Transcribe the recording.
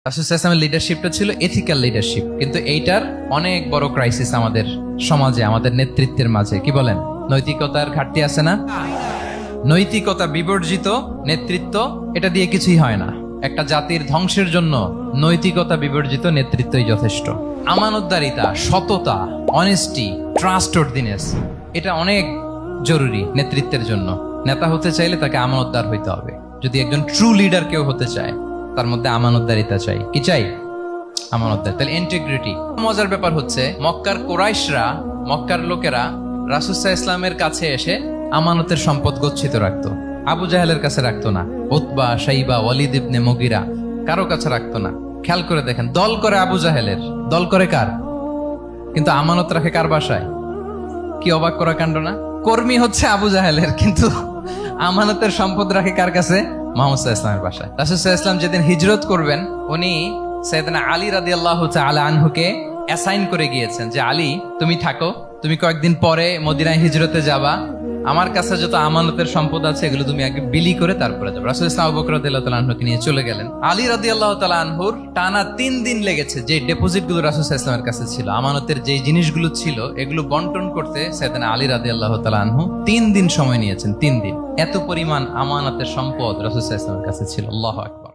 রাসূল সাল্লাল্লাহু আলাইহি ওয়াসাল্লামের লিডারশিপটা ছিল এথিক্যাল লিডারশিপ, কিন্তু এইটার অনেক বড় ক্রাইসিস আমাদের সমাজে, আমাদের নেতৃত্বের মাঝে। কি বলেন? নৈতিকতার ঘাটতি আছে না? নৈতিকতা বিবর্জিত নেতৃত্ব, এটা দিয়ে কিছুই হয় না। একটা জাতির ধ্বংসের জন্য নৈতিকতা বিবর্জিত নেতৃত্বই যথেষ্ট। আমানতদারিতা, সততা, অনেস্টি, ট্রাস্টওয়ার্দিনেস, এটা অনেক জরুরি নেতৃত্বের জন্য। নেতা হতে চাইলে তাকে আমানতদার হইতে হবে। যদি একজন ট্রু লিডার কেউ হতে চায়, তার মধ্যে আমানতদারিতা চাই। কি চাই? আমানতদার, তাহলে ইন্টিগ্রিটি। মজার ব্যাপার হচ্ছে, মক্কার কুরাইশরা, মক্কার লোকেরা রাসূল সাল্লাল্লাহু আলাইহি ওয়াসাল্লামের কাছে এসে আমানতের সম্পদ গচ্ছিত রাখতো। আবু জাহেলের কাছে রাখতো না, উতবা, শাইবা, ওয়ালিদ ইবনে মুগিরা, কারো কাছে রাখতো না। খেয়াল করে দেখেন, দল করে আবু জাহেলের, দল করে কার? কিন্তু আমানত রাখে কার বাসায়? কি অবাক করা কাণ্ড না? কর্মী হচ্ছে আবু জাহেলের, কিন্তু আমানতের সম্পদ রাখে কার কাছে? মুহাম্মদ সাল্লাল্লাহু আলাইহি ওয়াসাল্লামের বাসায়। রাসূল সাল্লাল্লাহু আলাইহি ওয়াসাল্লাম যেদিন হিজরত করবেন, উনি সাইয়েদনা আলী রাদিয়াল্লাহু তাআলা আনহুকে অ্যাসাইন করে গিয়েছেন যে, আলী তুমি থাকো, তুমি কয়েকদিন পরে মদিনায় হিজরতে যাবা, আমার কাছে যত আমানতের সম্পদ আছে এগুলো তুমি আগে বিলি করে তারপরে যাবে। রাসূল সাল্লাল্লাহু আবু বকর রাদিয়াল্লাহু তাআলা আনহুকে নিয়ে চলে গেলেন। আলী রাদিয়াল্লাহু তাআলা আনহুর টানা 3 দিন লেগেছে যে ডেপোজিট গুলো রাসূল সাল্লাল্লাহু আলাইহি ওয়াসাল্লামের কাছে ছিল, আমানতের যে জিনিসগুলো ছিল, এগুলো বন্টন করতে সাইয়েদনা আলী রাদিয়াল্লাহু তাআলা আনহু 3 দিন সময় নিয়েছেন। 3 দিন। এত পরিমাণ আমানতের সম্পদ রাসূল সাল্লাল্লাহু আলাইহি ওয়াসাল্লামের কাছে ছিল। আল্লাহু আকবার।